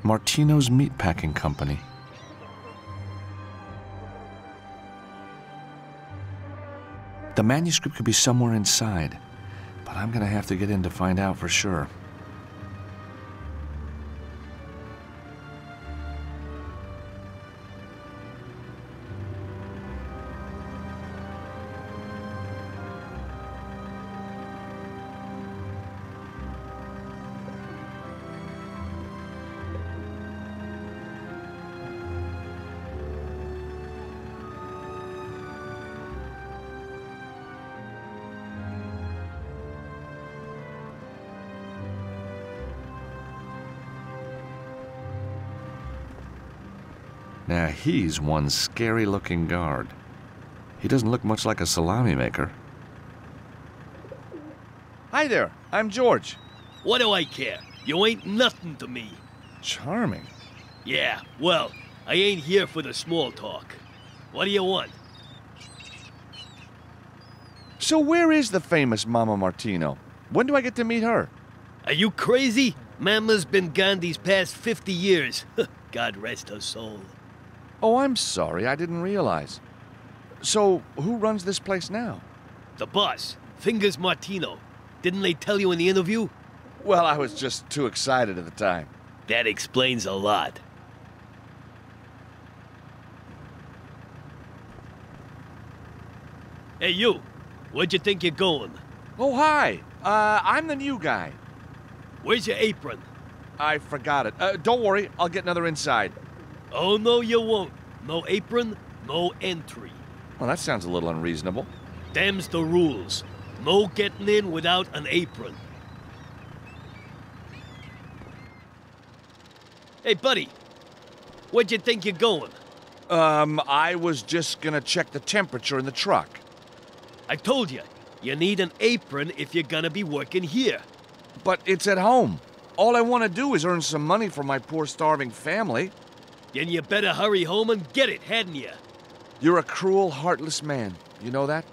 Martino's Meatpacking Company. The manuscript could be somewhere inside, but I'm gonna have to get in to find out for sure. Now he's one scary-looking guard. He doesn't look much like a salami maker. Hi there, I'm George. What do I care? You ain't nothing to me. Charming. Yeah, well, I ain't here for the small talk. What do you want? So where is the famous Mama Martino? When do I get to meet her? Are you crazy? Mama's been gone these past 50 years. God rest her soul. Oh, I'm sorry, I didn't realize. So, who runs this place now? The boss, Fingers Martino. Didn't they tell you in the interview? Well, I was just too excited at the time. That explains a lot. Hey, you. Where'd you think you're going? Oh, hi. I'm the new guy. Where's your apron? I forgot it. Don't worry, I'll get another inside. Oh, no, you won't. No apron, no entry. Well, that sounds a little unreasonable. Them's the rules. No getting in without an apron. Hey, buddy. Where'd you think you're going? I was just gonna check the temperature in the truck. I told you, you need an apron if you're gonna be working here. But it's at home. All I want to do is earn some money for my poor starving family. Then you better hurry home and get it, hadn't you? You're a cruel, heartless man. You know that?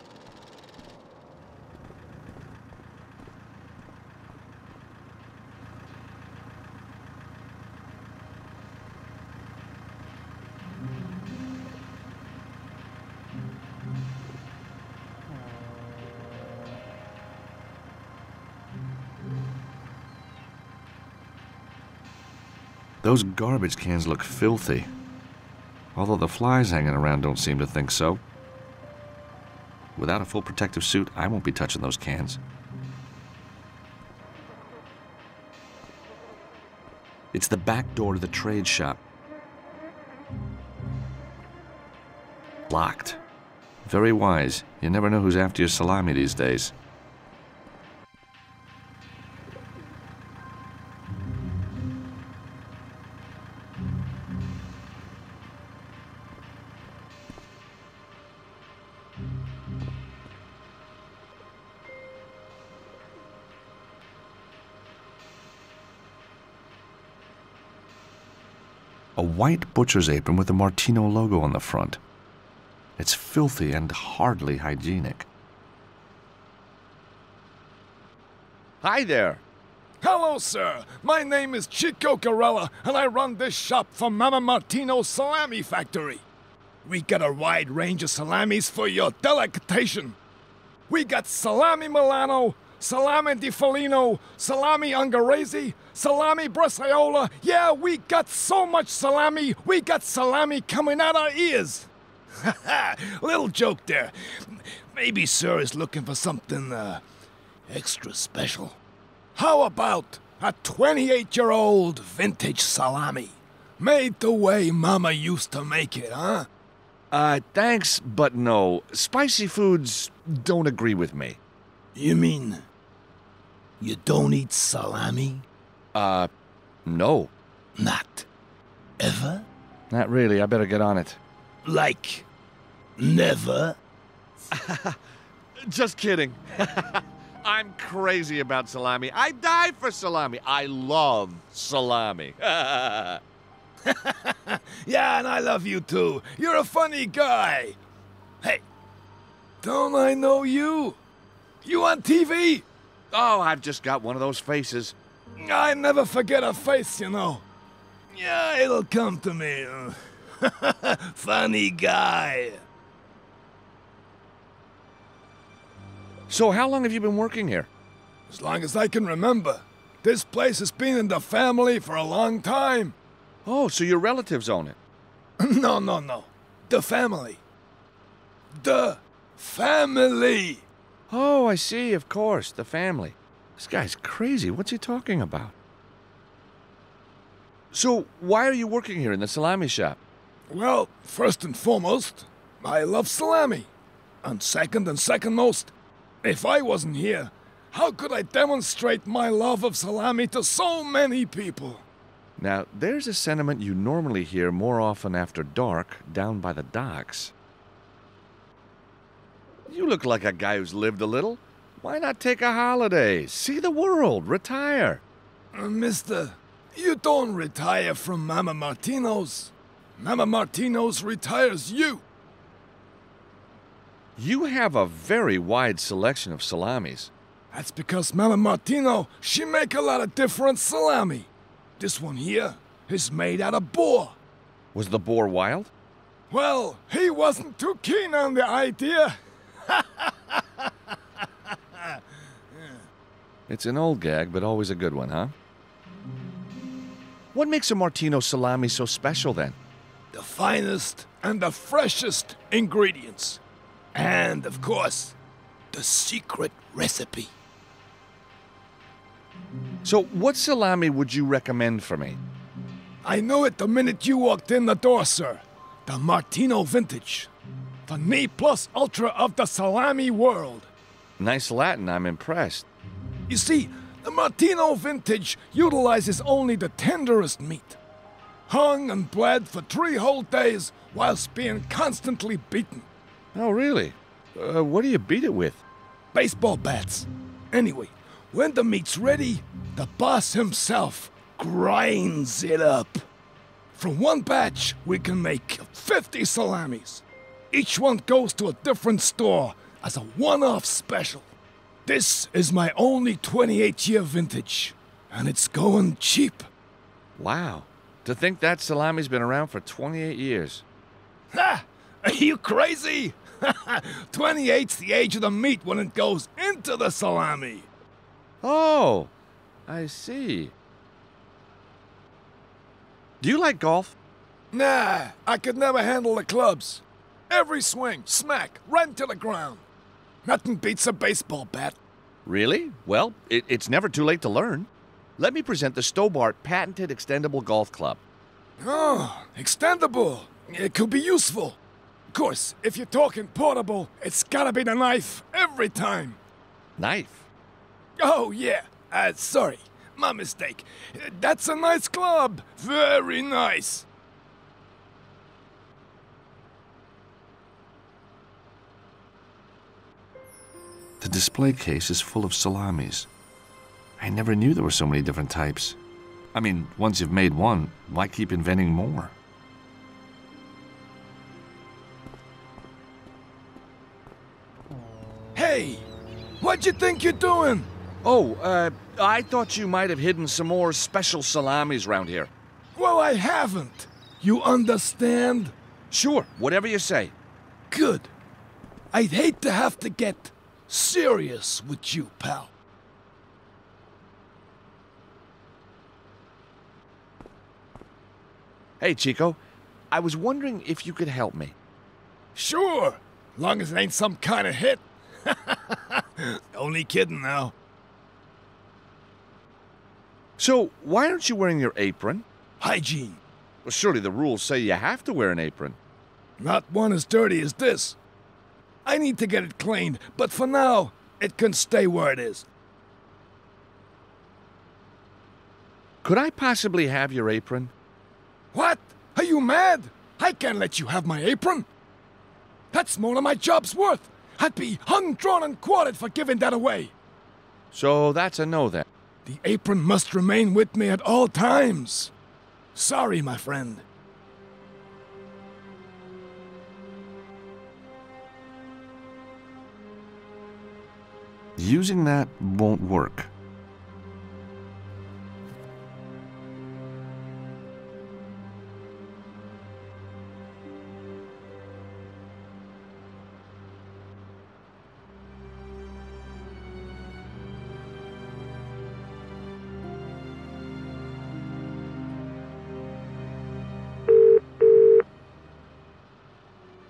Those garbage cans look filthy. Although the flies hanging around don't seem to think so. Without a full protective suit, I won't be touching those cans. It's the back door to the trade shop. Locked. Very wise. You never know who's after your salami these days. A white butcher's apron with the Martino logo on the front. It's filthy and hardly hygienic. Hi there. Hello, sir. My name is Chico Corella, and I run this shop for Mama Martino's Salami Factory. We got a wide range of salamis for your delectation. We got salami Milano, salami di Foligno, salami Ungherese, salami Bresaola. Yeah, we got so much salami, we got salami coming out our ears. Little joke there. Maybe sir is looking for something, extra special. How about a 28-year-old vintage salami? Made the way Mama used to make it, huh? Thanks, but no. Spicy foods don't agree with me. You mean you don't eat salami? No. Not ever? Not really. I better get on it. Like, never? Just kidding. I'm crazy about salami. I die for salami. I love salami. Yeah, and I love you too. You're a funny guy. Hey, don't I know you? You on TV? Oh, I've just got one of those faces. I never forget a face, you know. Yeah, it'll come to me. Funny guy. So how long have you been working here? As long as I can remember. This place has been in the family for a long time. Oh, so your relatives own it? No. The family. The family. Oh, I see, of course, the family. This guy's crazy. What's he talking about? So, why are you working here in the salami shop? Well, first and foremost, I love salami. And second most, if I wasn't here, how could I demonstrate my love of salami to so many people? Now, there's a sentiment you normally hear more often after dark down by the docks. You look like a guy who's lived a little. Why not take a holiday? See the world. Retire. Mister, you don't retire from Mama Martino's. Mama Martino's retires you. You have a very wide selection of salamis. That's because Mama Martino, she make a lot of different salami. This one here is made out of boar. Was the boar wild? Well, he wasn't too keen on the idea. It's an old gag, but always a good one, huh? What makes a Martino salami so special, then? The finest and the freshest ingredients. And, of course, the secret recipe. So, what salami would you recommend for me? I knew it the minute you walked in the door, sir. The Martino Vintage. The ne plus ultra of the salami world. Nice Latin, I'm impressed. You see, the Martino Vintage utilizes only the tenderest meat. Hung and bled for 3 whole days whilst being constantly beaten. Oh, really? What do you beat it with? Baseball bats. Anyway, when the meat's ready, the boss himself grinds it up. From one batch, we can make 50 salamis. Each one goes to a different store as a one-off special. This is my only 28-year vintage, and it's going cheap. Wow. To think that salami's been around for 28 years. Ha! Are you crazy? 28's the age of the meat when it goes into the salami. Oh, I see. Do you like golf? Nah, I could never handle the clubs. Every swing, smack, right into the ground. Nothing beats a baseball bat. Really? Well, it's never too late to learn. Let me present the Stobart patented extendable golf club. Oh, extendable. It could be useful. Of course, if you're talking portable, it's gotta be the knife every time. Knife? Oh, yeah. Sorry. My mistake. That's a nice club. Very nice. The display case is full of salamis. I never knew there were so many different types. I mean, once you've made one, why keep inventing more? Hey! What you think you're doing? Oh, I thought you might have hidden some more special salamis around here. Well, I haven't. You understand? Sure, whatever you say. Good. I'd hate to have to get serious with you, pal. Hey, Chico, I was wondering if you could help me. Sure, long as it ain't some kind of hit. Only kidding now. So, why aren't you wearing your apron? Hygiene. Well, surely the rules say you have to wear an apron. Not one as dirty as this. I need to get it cleaned, but for now, it can stay where it is. Could I possibly have your apron? What? Are you mad? I can't let you have my apron. That's more than my job's worth. I'd be hung, drawn, and quartered for giving that away. So that's a no then. The apron must remain with me at all times. Sorry, my friend. Using that won't work.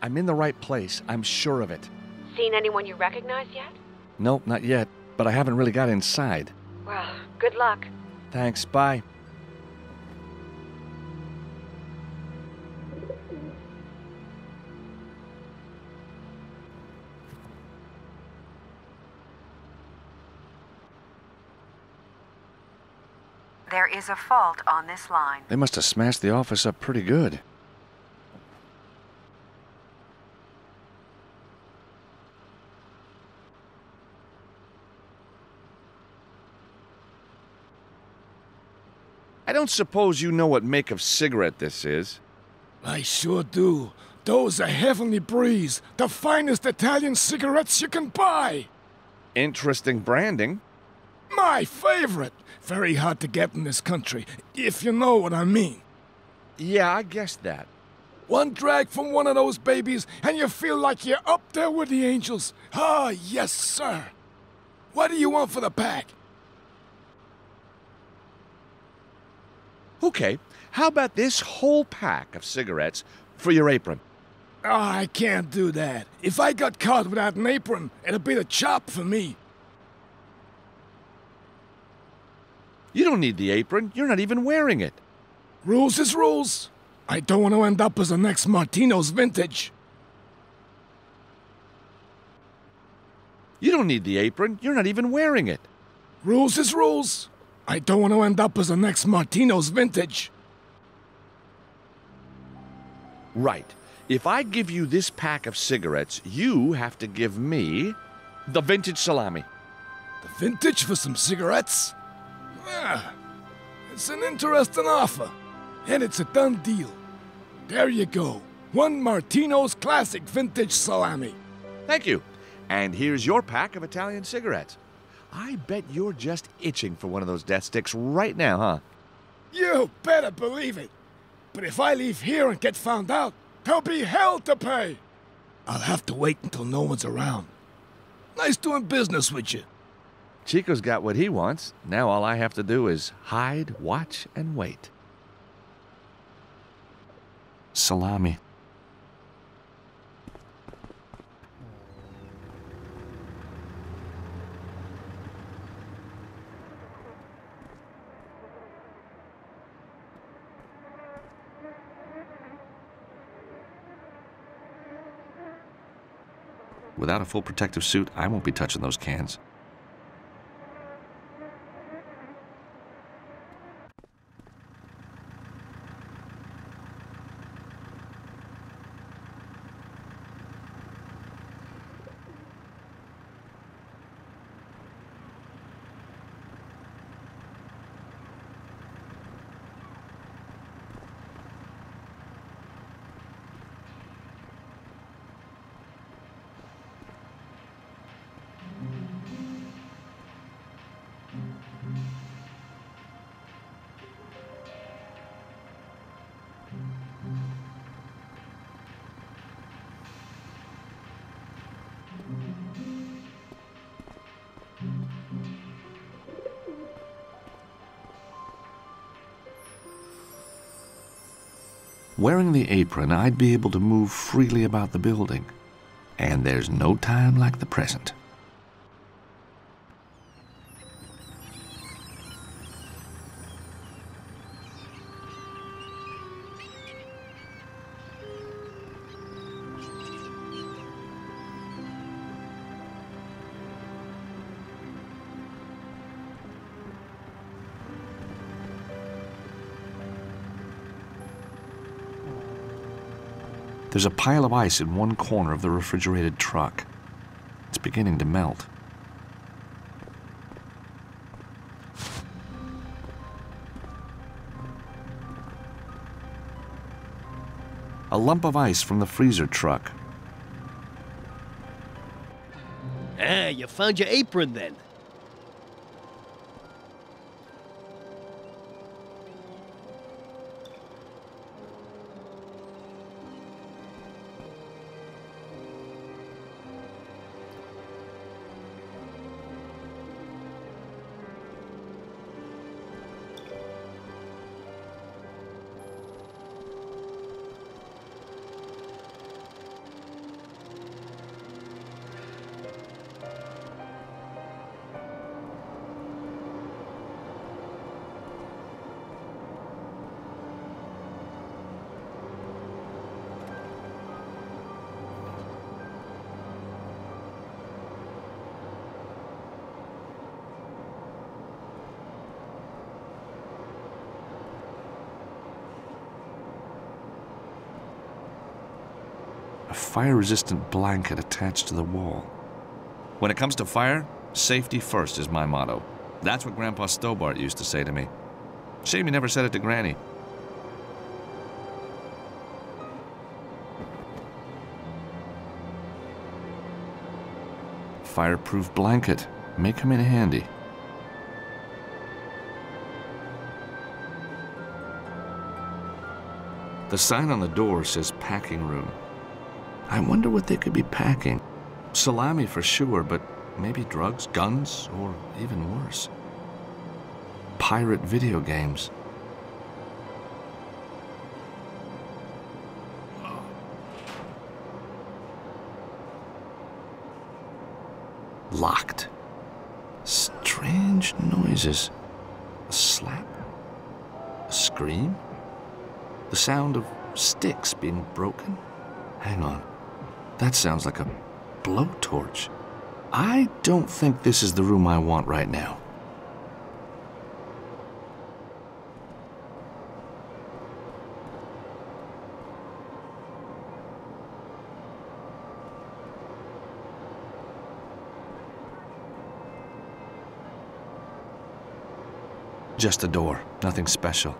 I'm in the right place. I'm sure of it. Seen anyone you recognize yet? Nope, not yet. But I haven't really got inside. Well, good luck. Thanks, bye. There is a fault on this line. They must have smashed the office up pretty good. I don't suppose you know what make of cigarette this is. I sure do. Those are Heavenly Breeze, the finest Italian cigarettes you can buy. Interesting branding. My favorite. Very hard to get in this country, if you know what I mean. Yeah, I guessed that. One drag from one of those babies, and you feel like you're up there with the angels. Ah, yes, sir. What do you want for the pack? Okay, how about this whole pack of cigarettes for your apron? Oh, I can't do that. If I got caught without an apron, it'd be the chop for me. You don't need the apron. You're not even wearing it. Rules is rules. I don't want to end up as the next Martino's vintage. You don't need the apron. You're not even wearing it. Rules is rules. I don't want to end up as the next Martino's vintage. Right. If I give you this pack of cigarettes, you have to give me the vintage salami. The vintage for some cigarettes? Ah, it's an interesting offer. And it's a done deal. There you go. One Martino's classic vintage salami. Thank you. And here's your pack of Italian cigarettes. I bet you're just itching for one of those death sticks right now, huh? You better believe it. But if I leave here and get found out, there'll be hell to pay. I'll have to wait until no one's around. Nice doing business with you. Chico's got what he wants. Now all I have to do is hide, watch, and wait. Salami. Without a full protective suit, I won't be touching those cans. Wearing the apron, I'd be able to move freely about the building. And there's no time like the present. There's a pile of ice in one corner of the refrigerated truck. It's beginning to melt. A lump of ice from the freezer truck. Ah, you found your apron then. A fire-resistant blanket attached to the wall. When it comes to fire, safety first is my motto. That's what Grandpa Stobart used to say to me. Shame he never said it to Granny. Fireproof blanket. May come in handy. The sign on the door says packing room. I wonder what they could be packing. Salami for sure, but maybe drugs, guns, or even worse. Pirate video games. Locked. Strange noises. A slap? A scream? The sound of sticks being broken? Hang on. That sounds like a blowtorch. I don't think this is the room I want right now. Just a door, nothing special.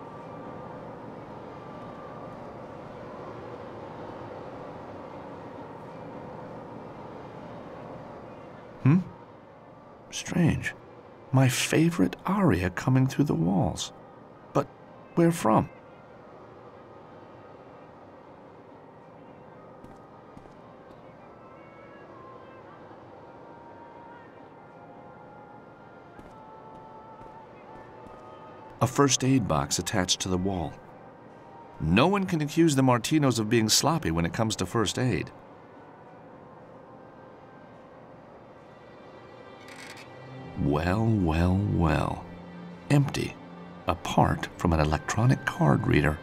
Strange. My favorite aria coming through the walls. But where from? A first aid box attached to the wall. No one can accuse the Martinos of being sloppy when it comes to first aid. Well, well, well. Empty, apart from an electronic card reader.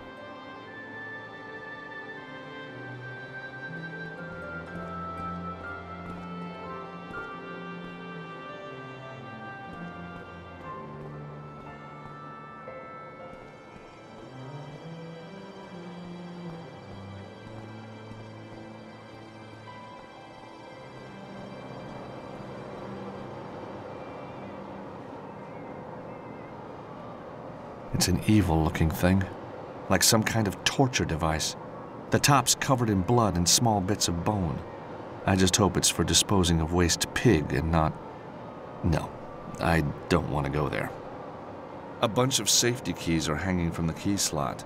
It's an evil-looking thing, like some kind of torture device. The top's covered in blood and small bits of bone. I just hope it's for disposing of waste pig and not... No, I don't want to go there. A bunch of safety keys are hanging from the key slot.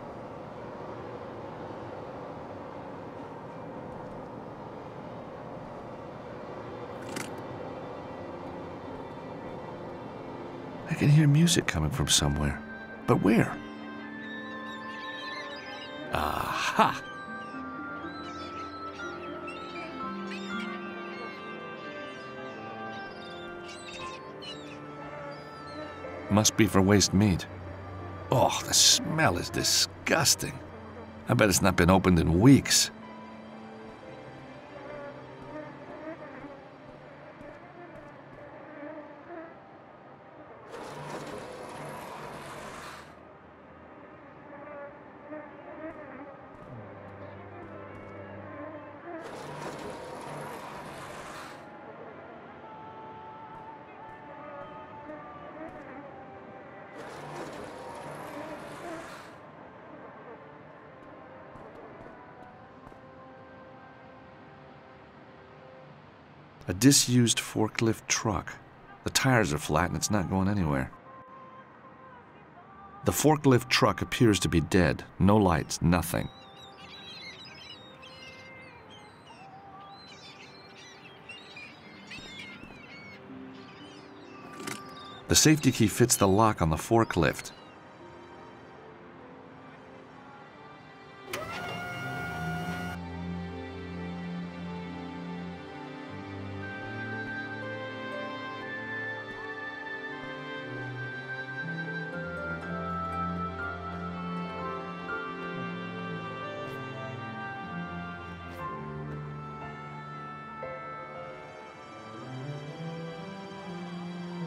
I can hear music coming from somewhere. But where? Aha! Must be for waste meat. Oh, the smell is disgusting. I bet it's not been opened in weeks. A disused forklift truck. The tires are flat and it's not going anywhere. The forklift truck appears to be dead. No lights, nothing. The safety key fits the lock on the forklift.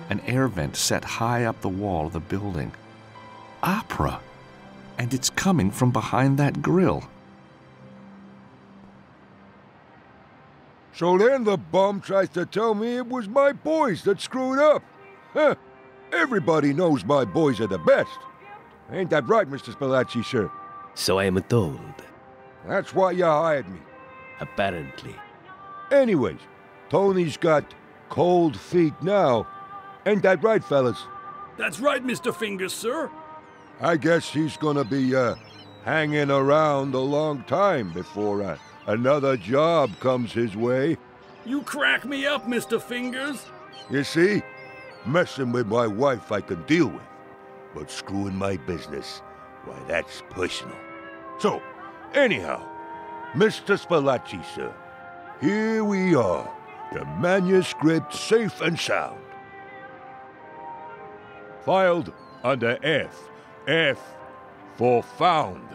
An air vent set high up the wall of the building. Opera! And it's coming from behind that grill. So then the bum tries to tell me it was my boys that screwed up. Huh? Everybody knows my boys are the best. Ain't that right, Mr. Spalacci, sir? So I am told. That's why you hired me. Apparently. Anyways, Tony's got cold feet now. Ain't that right, fellas? That's right, Mr. Fingers, sir. I guess he's gonna be, hanging around a long time before another job comes his way. You crack me up, Mr. Fingers. You see? Messing with my wife I can deal with. But screwing my business, why, that's personal. So, anyhow, Mr. Spalacci, sir, here we are. The manuscript safe and sound. Filed under F. F for found.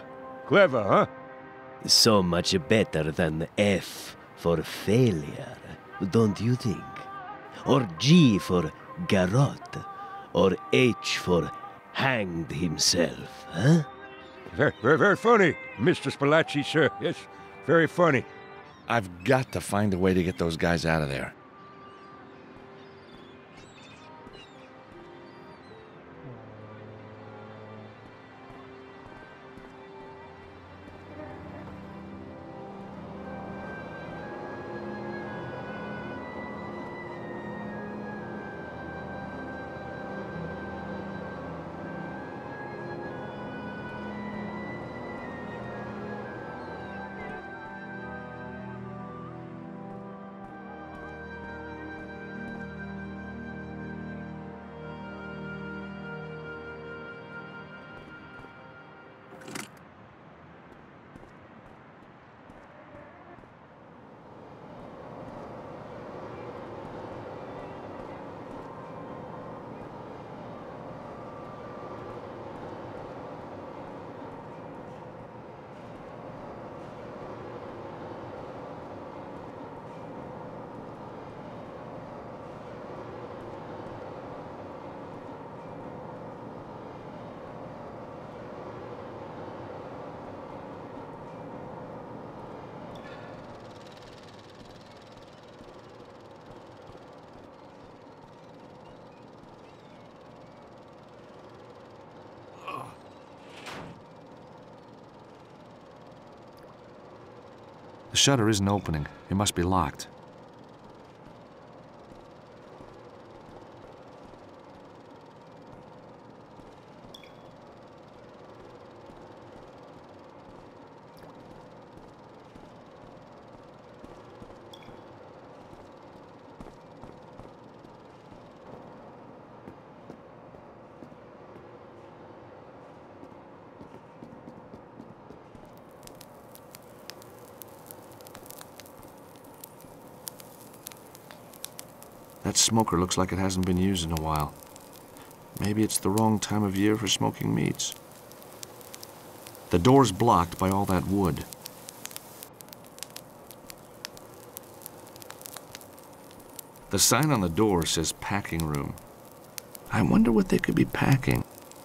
Clever, huh? So much better than F for failure, don't you think? Or G for garrote, or H for hanged himself, huh? Very funny, Mr. Spalacci, sir. Yes, very funny. I've got to find a way to get those guys out of there. The shutter isn't opening. It must be locked. That smoker looks like it hasn't been used in a while. Maybe it's the wrong time of year for smoking meats. The door's blocked by all that wood. The sign on the door says packing room. I wonder what they could be packing.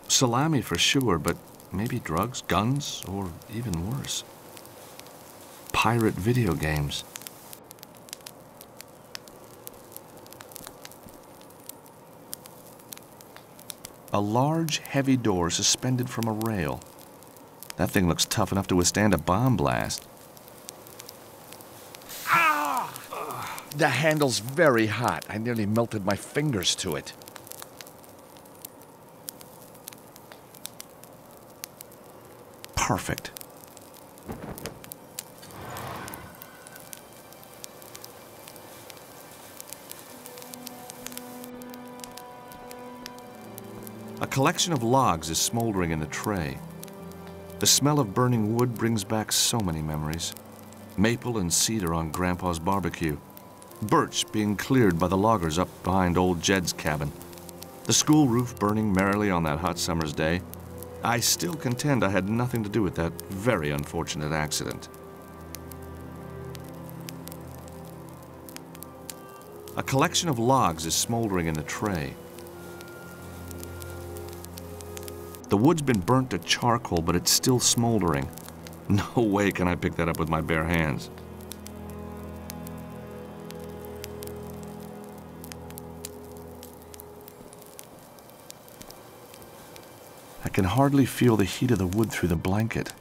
Salami for sure, but maybe drugs, guns, or even worse. Pirate video games. A large, heavy door suspended from a rail. That thing looks tough enough to withstand a bomb blast. Ah! The handle's very hot. I nearly melted my fingers to it. Perfect. A collection of logs is smoldering in the tray. The smell of burning wood brings back so many memories. Maple and cedar on Grandpa's barbecue. Birch being cleared by the loggers up behind old Jed's cabin. The school roof burning merrily on that hot summer's day. I still contend I had nothing to do with that very unfortunate accident. A collection of logs is smoldering in the tray. The wood's been burnt to charcoal, but it's still smoldering. No way can I pick that up with my bare hands. I can hardly feel the heat of the wood through the blanket.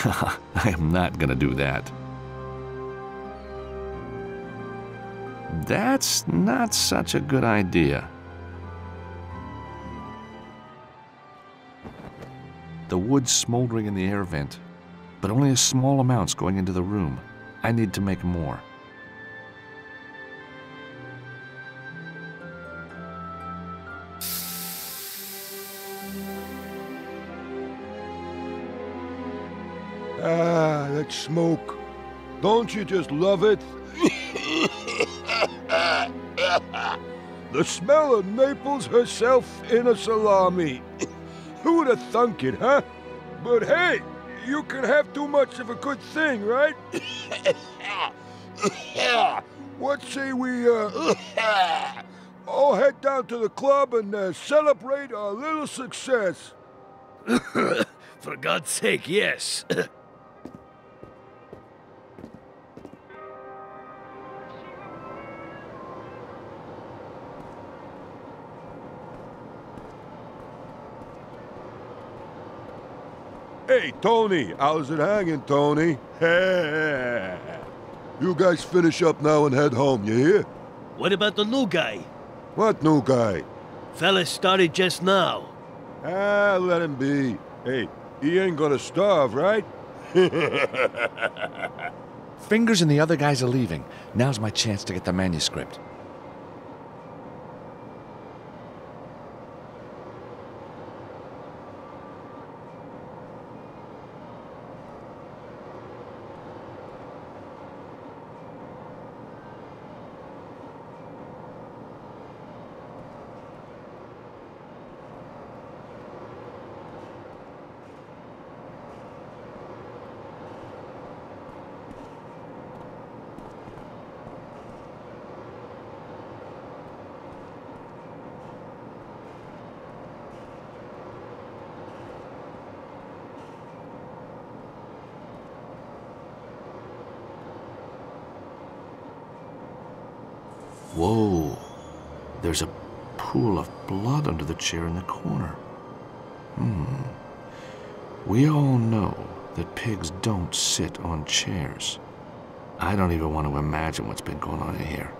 I am not gonna do that. That's not such a good idea. The wood's smoldering in the air vent, but only a small amount's going into the room. I need to make more. Ah, that smoke. Don't you just love it? The smell of Naples herself in a salami. Who would have thunk it, huh? But hey, you can have too much of a good thing, right? What say we, all head down to the club and celebrate our little success? For God's sake, yes. Hey, Tony, how's it hanging, Tony? You guys finish up now and head home, you hear? What about the new guy? What new guy? Fella started just now. Ah, let him be. Hey, he ain't gonna starve, right? Fingers and the other guys are leaving. Now's my chance to get the manuscript. Whoa, there's a pool of blood under the chair in the corner. We all know that pigs don't sit on chairs. I don't even want to imagine what's been going on in here.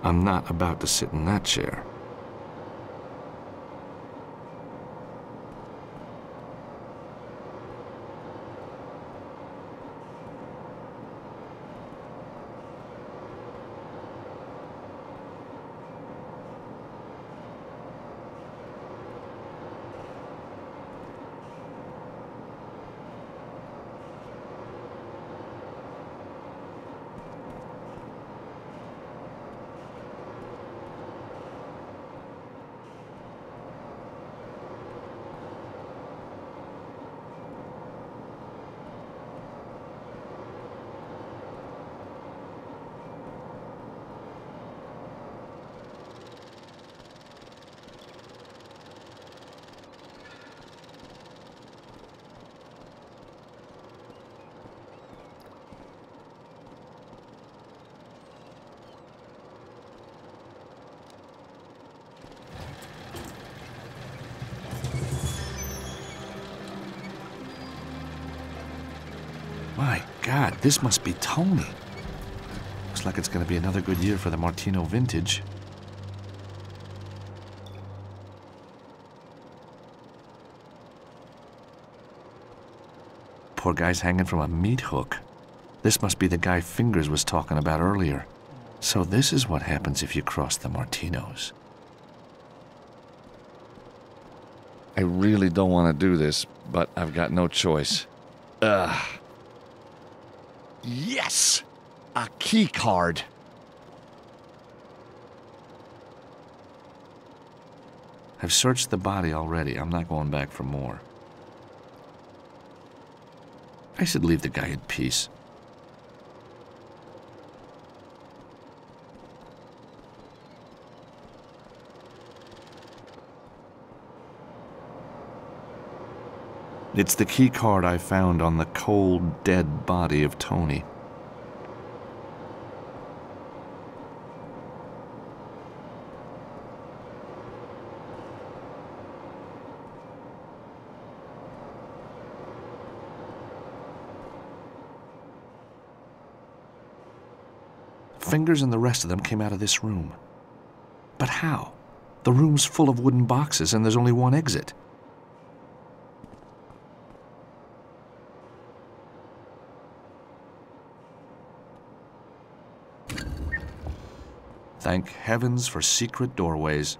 I'm not about to sit in that chair. God, this must be Tony. Looks like it's going to be another good year for the Martino vintage. Poor guy's hanging from a meat hook. This must be the guy Fingers was talking about earlier. So this is what happens if you cross the Martinos. I really don't want to do this, but I've got no choice. Yes! A key card. I've searched the body already. I'm not going back for more. I should leave the guy in peace. It's the key card I found on the cold, dead body of Tony. Fingers and the rest of them came out of this room. But how? The room's full of wooden boxes and there's only one exit. Thank heavens for secret doorways.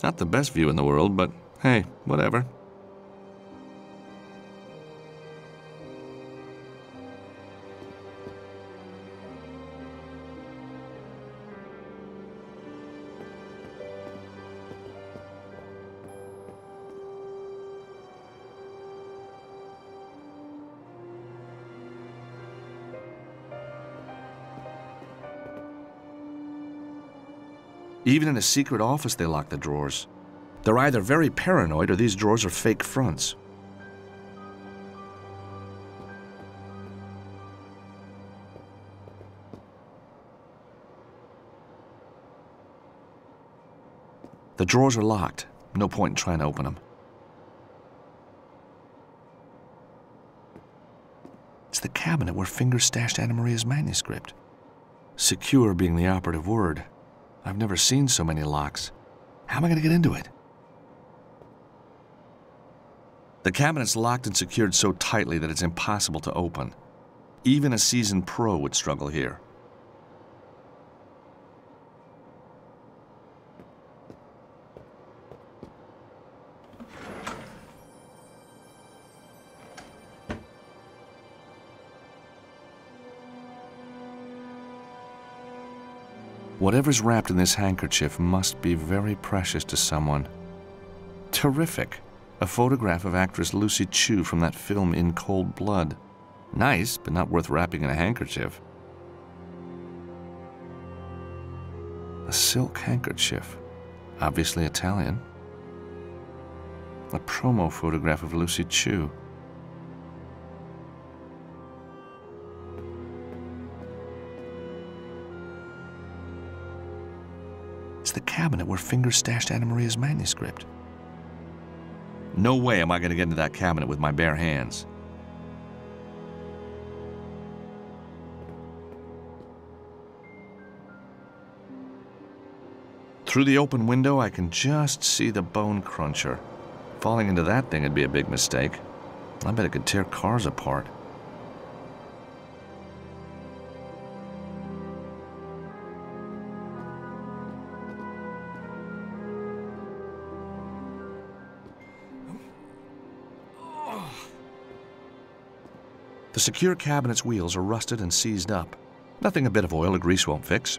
Not the best view in the world, but hey, whatever. Even in a secret office, they lock the drawers. They're either very paranoid or these drawers are fake fronts. The drawers are locked. No point in trying to open them. It's the cabinet where Fingers stashed Anna Maria's manuscript. Secure being the operative word. I've never seen so many locks. How am I going to get into it? The cabinet's locked and secured so tightly that it's impossible to open. Even a seasoned pro would struggle here. Whatever's wrapped in this handkerchief must be very precious to someone. Terrific! A photograph of actress Lucy Chu from that film In Cold Blood. Nice, but not worth wrapping in a handkerchief. A silk handkerchief. Obviously Italian. A promo photograph of Lucy Chu. It's the cabinet where Fingers stashed Anna Maria's manuscript. No way am I going to get into that cabinet with my bare hands. Through the open window, I can just see the bone cruncher. Falling into that thing would be a big mistake. I bet it could tear cars apart. The secure cabinet's wheels are rusted and seized up. Nothing a bit of oil or grease won't fix.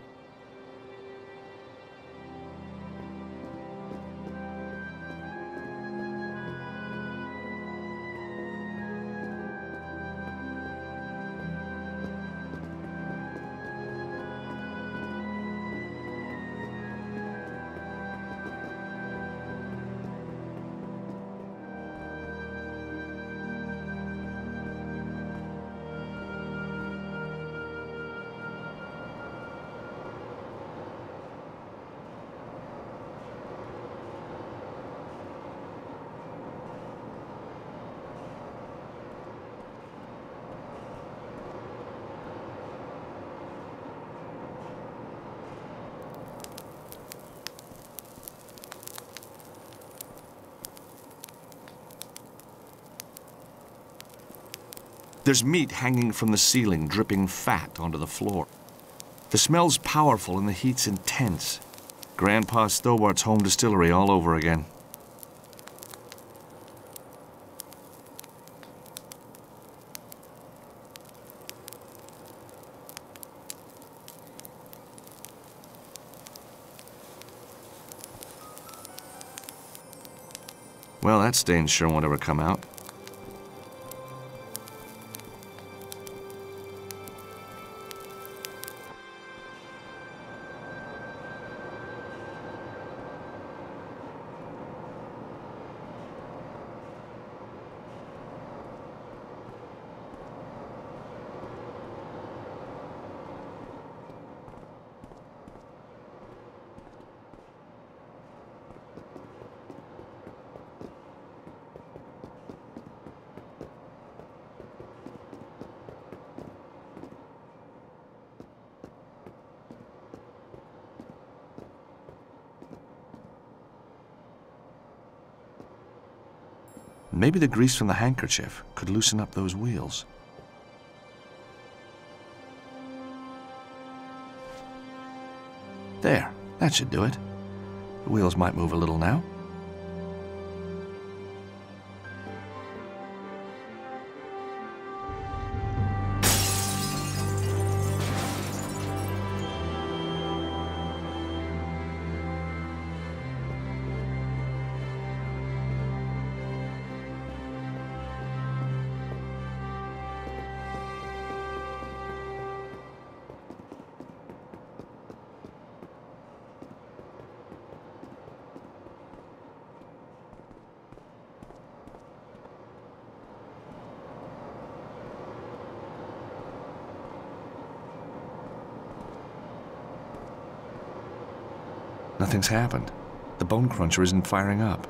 There's meat hanging from the ceiling, dripping fat onto the floor. The smell's powerful and the heat's intense. Grandpa Stobart's home distillery all over again. Well, that stain sure won't ever come out. Maybe the grease from the handkerchief could loosen up those wheels. There, that should do it. The wheels might move a little now. Nothing's happened. The bone cruncher isn't firing up.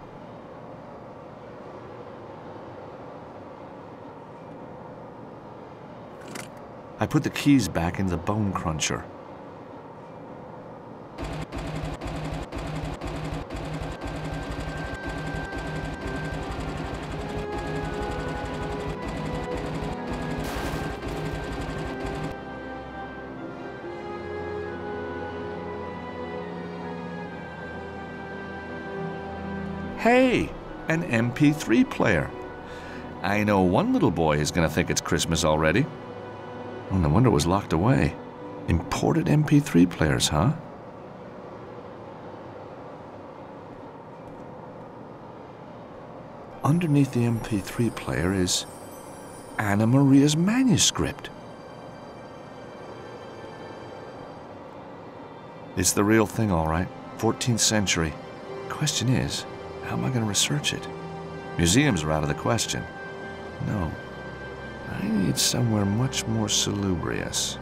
I put the keys back into the bone cruncher. Hey, an MP3 player. I know one little boy is gonna think it's Christmas already. Oh, no wonder it was locked away. Imported MP3 players, huh? Underneath the MP3 player is Anna Maria's manuscript. It's the real thing, all right. 14th century. Question is, how am I going to research it? Museums are out of the question. No. I need somewhere much more salubrious.